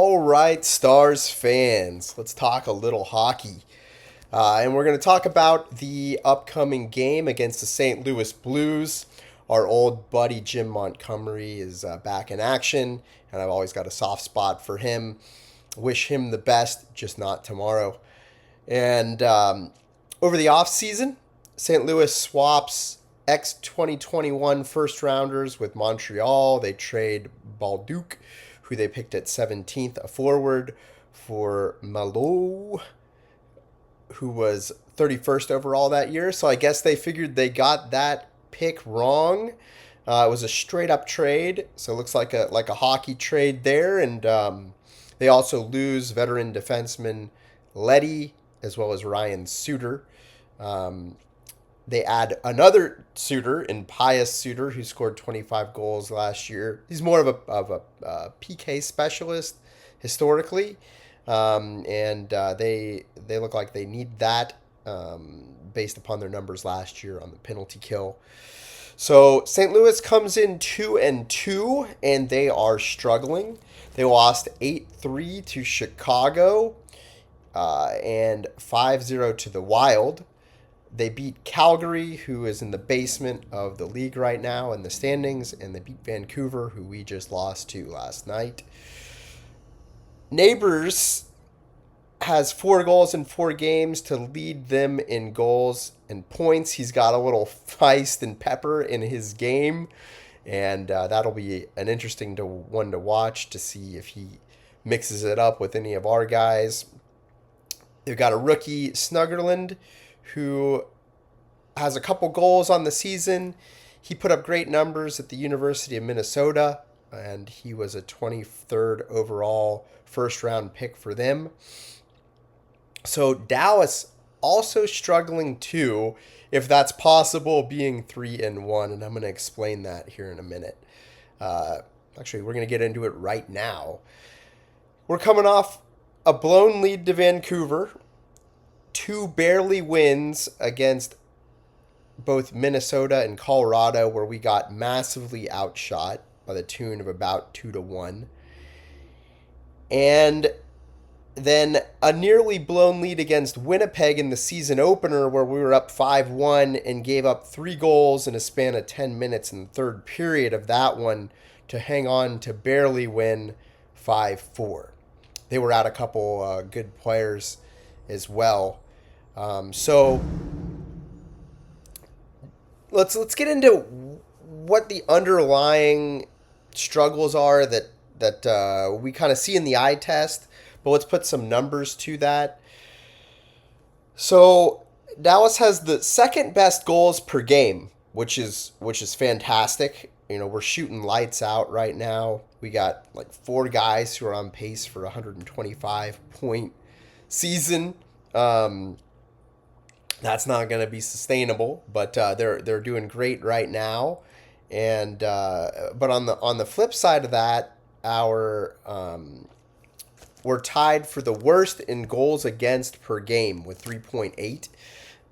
All right, Stars fans, let's talk a little hockey. And we're going to talk about the upcoming game against the St. Louis Blues. Our old buddy Jim Montgomery is back in action, and I've always got a soft spot for him. Wish him the best, just not tomorrow. And over the offseason, St. Louis swaps ex 2021 first rounders with Montreal. They trade Balduc, who they picked at 17th, a forward, for Malo, who was 31st overall that year. So I guess they figured they got that pick wrong. It was a straight up trade, so it looks like a hockey trade there. And they also lose veteran defenseman Letty as well as Ryan Suter. They add another Suter in Pius Suter, who scored 25 goals last year. He's more of a PK specialist historically, and they look like they need that based upon their numbers last year on the penalty kill. So St. Louis comes in 2-2, and they are struggling. They lost 8-3 to Chicago and 5-0 to the Wild. They beat Calgary, who is in the basement of the league right now in the standings, and they beat Vancouver, who we just lost to last night. Neighbors has 4 goals in 4 games to lead them in goals and points. He's got a little feist and pepper in his game, and that'll be an interesting one to watch to see if he mixes it up with any of our guys. They've got a rookie, Snuggerland, who has a couple goals on the season. He put up great numbers at the University of Minnesota, and he was a 23rd overall first-round pick for them. So Dallas also struggling too, if that's possible, being 3-1, and I'm going to explain that here in a minute. Actually, we're going to get into it right now. We're coming off a blown lead to Vancouver, 2 barely wins against both Minnesota and Colorado, where we got massively outshot by the tune of about 2-1. And then a nearly blown lead against Winnipeg in the season opener, where we were up 5-1 and gave up 3 goals in a span of 10 minutes in the third period of that one to hang on to barely win 5-4. They were out a couple good players as well. So let's get into what the underlying struggles are that we kind of see in the eye test, but let's put some numbers to that. So Dallas has the second best goals per game, which is fantastic. You know, we're shooting lights out right now. We got like 4 guys who are on pace for a 125-point season. That's not going to be sustainable, but they're doing great right now. And but on the flip side of that, we're tied for the worst in goals against per game with 3.8,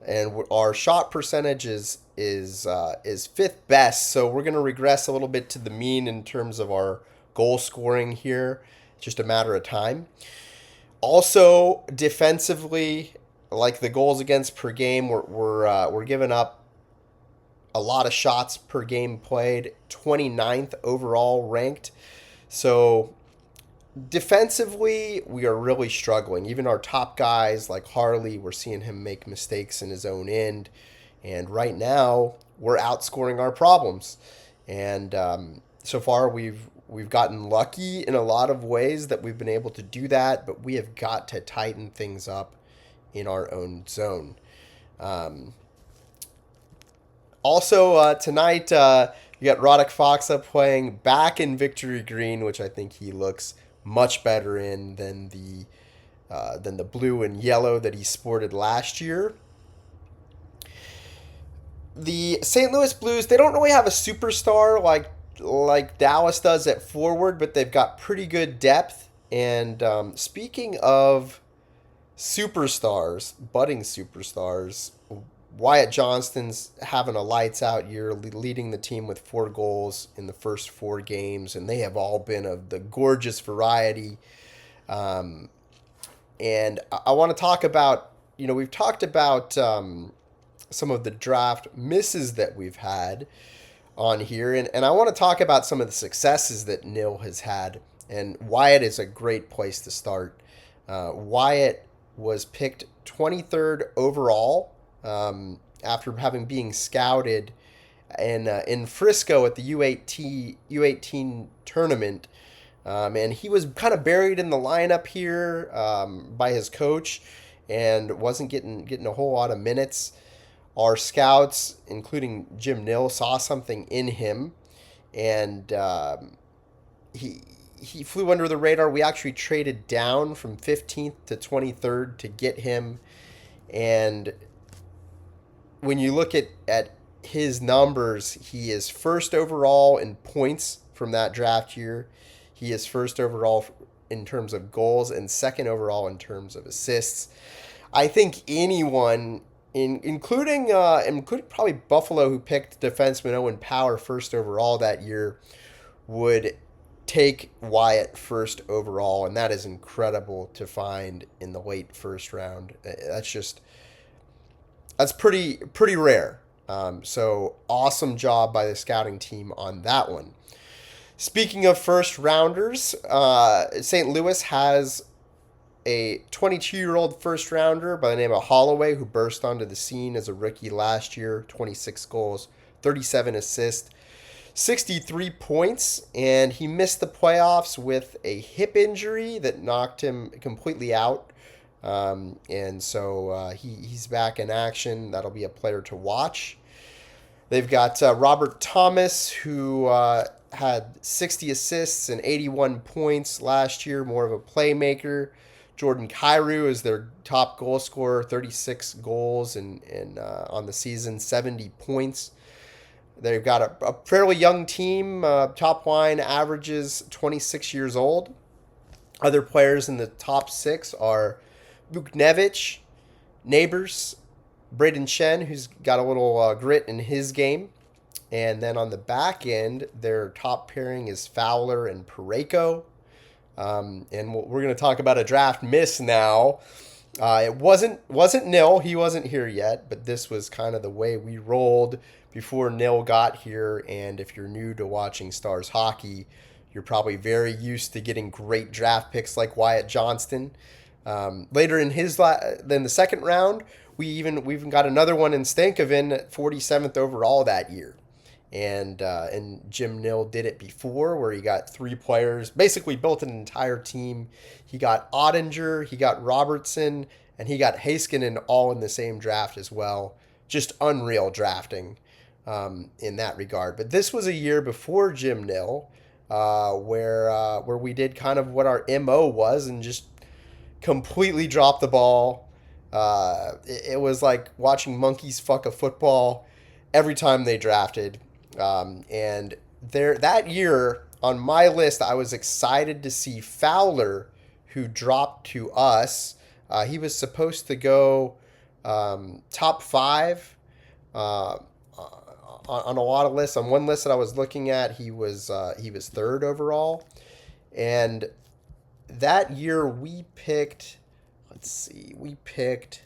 and our shot percentage is 5th best. So we're going to regress a little bit to the mean in terms of our goal scoring here. It's just a matter of time. Also, defensively, like the goals against per game, we're giving up a lot of shots per game played, 29th overall ranked. So defensively, we are really struggling. Even our top guys like Harley, we're seeing him make mistakes in his own end. And right now, we're outscoring our problems. And so far, we've gotten lucky in a lot of ways that we've been able to do that, but we have got to tighten things up in our own zone. Also, tonight, you got Roddick Faksa playing back in Victory Green, which I think he looks much better in than the blue and yellow that he sported last year. The St. Louis Blues, they don't really have a superstar like Dallas does at forward, but they've got pretty good depth. And speaking of superstars, budding superstars, Wyatt Johnston's having a lights out year, leading the team with 4 goals in the first 4 games, and they have all been of the gorgeous variety. And I want to talk about, we've talked about some of the draft misses that we've had on here. And I want to talk about some of the successes that Nil has had. And Wyatt is a great place to start. Wyatt was picked 23rd overall after having being scouted in Frisco at the U18 tournament. And he was kind of buried in the lineup here by his coach and wasn't getting a whole lot of minutes. Our scouts, including Jim Nill, saw something in him, and he flew under the radar. We actually traded down from 15th to 23rd to get him, and when you look at his numbers, he is first overall in points from that draft year. He is first overall in terms of goals and second overall in terms of assists. I think anyone, including probably Buffalo, who picked defenseman Owen Power first overall that year, would take Wyatt first overall, and that is incredible to find in the late first round. That's pretty rare. So awesome job by the scouting team on that one. Speaking of first rounders, St. Louis has a 22-year-old first rounder by the name of Holloway, who burst onto the scene as a rookie last year. 26 goals, 37 assists, 63 points, and he missed the playoffs with a hip injury that knocked him completely out. And so he's back in action. That'll be a player to watch. They've got Robert Thomas, who had 60 assists and 81 points last year, more of a playmaker. Jordan Kyrou is their top goal scorer, 36 goals and on the season, 70 points. They've got a fairly young team. Top line averages 26 years old. Other players in the top six are Vuknevich, Neighbors, Braden Shen, who's got a little grit in his game. And then on the back end, their top pairing is Fowler and Parayko. And we're going to talk about a draft miss now. It wasn't Nil. He wasn't here yet, but this was kind of the way we rolled before Nil got here. And if you're new to watching Stars hockey, you're probably very used to getting great draft picks like Wyatt Johnston. Later in then the second round, we even got another one in Stankoven at 47th overall that year. And Jim Nill did it before, where he got three players, basically built an entire team. He got Ottinger, he got Robertson, and he got Heiskanen all in the same draft as well. Just unreal drafting in that regard. But this was a year before Jim Nill, where we did kind of what our MO was and just completely dropped the ball. It was like watching monkeys fuck a football every time they drafted. And that year on my list, I was excited to see Fowler, who dropped to us. He was supposed to go top five on a lot of lists. On one list that I was looking at, he was third overall. And that year we picked. Let's see, we picked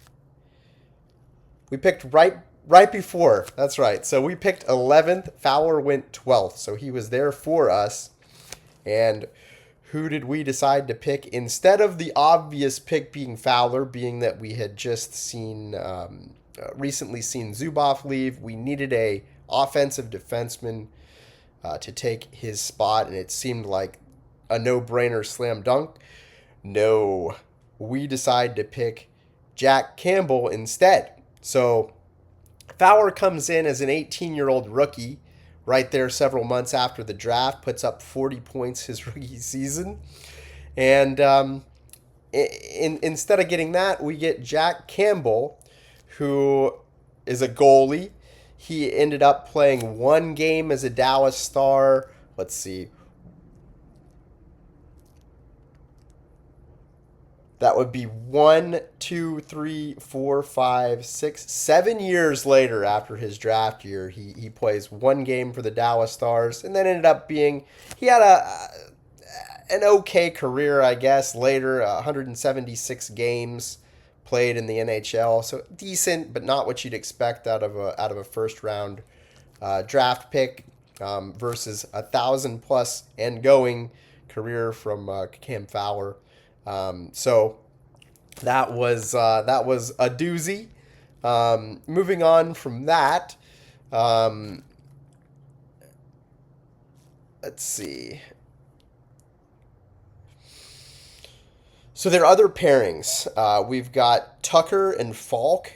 right before. That's right. So we picked 11th. Fowler went 12th. So he was there for us. And who did we decide to pick instead of the obvious pick being Fowler, being that we had just recently seen Zubov leave? We needed a offensive defenseman to take his spot, and it seemed like a no-brainer slam dunk. No, we decided to pick Jack Campbell instead. So Fowler comes in as an 18-year-old rookie right there several months after the draft, puts up 40 points his rookie season. And instead of getting that, we get Jack Campbell, who is a goalie. He ended up playing one game as a Dallas Star. Let's see. That would be 1, 2, 3, 4, 5, 6, 7 years later after his draft year. He plays one game for the Dallas Stars, and then ended up being, he had an okay career, I guess. Later, 176 games played in the NHL, so decent, but not what you'd expect out of a first round draft pick, versus 1,000+ and going career from Cam Fowler. So that was a doozy. Moving on from that, um, let's see. So there are other pairings. We've got Tucker and Falk,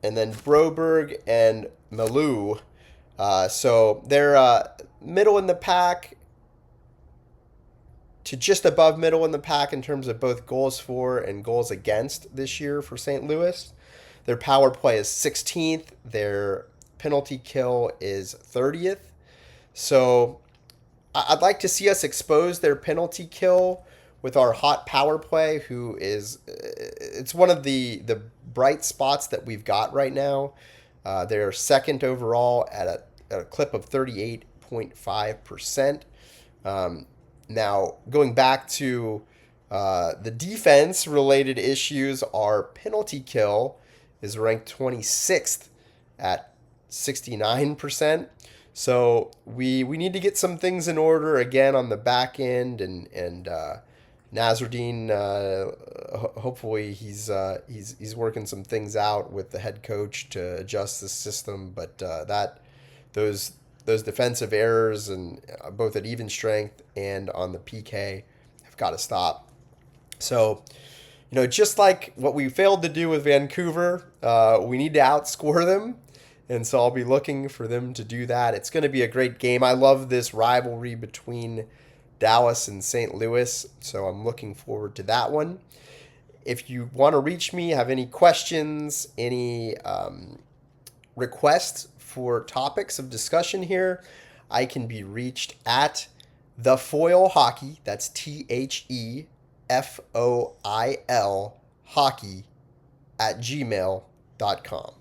and then Broberg and Malou. So they're middle in the pack to just above middle in the pack in terms of both goals for and goals against this year for St. Louis. Their power play is 16th. Their penalty kill is 30th. So I'd like to see us expose their penalty kill with our hot power play, who is it's one of the bright spots that we've got right now. They're second overall at a clip of 38.5%. Now, going back to the defense related issues, our penalty kill is ranked 26th at 69%. So we need to get some things in order again on the back end, and Nasruddin, hopefully he's working some things out with the head coach to adjust the system. But those defensive errors, and both at even strength and on the PK, have got to stop. So, just like what we failed to do with Vancouver, we need to outscore them. And so I'll be looking for them to do that. It's going to be a great game. I love this rivalry between Dallas and St. Louis, so I'm looking forward to that one. If you want to reach me, have any questions, any requests for topics of discussion here, I can be reached at The Foil Hockey. That's TheFoil Hockey at gmail.com.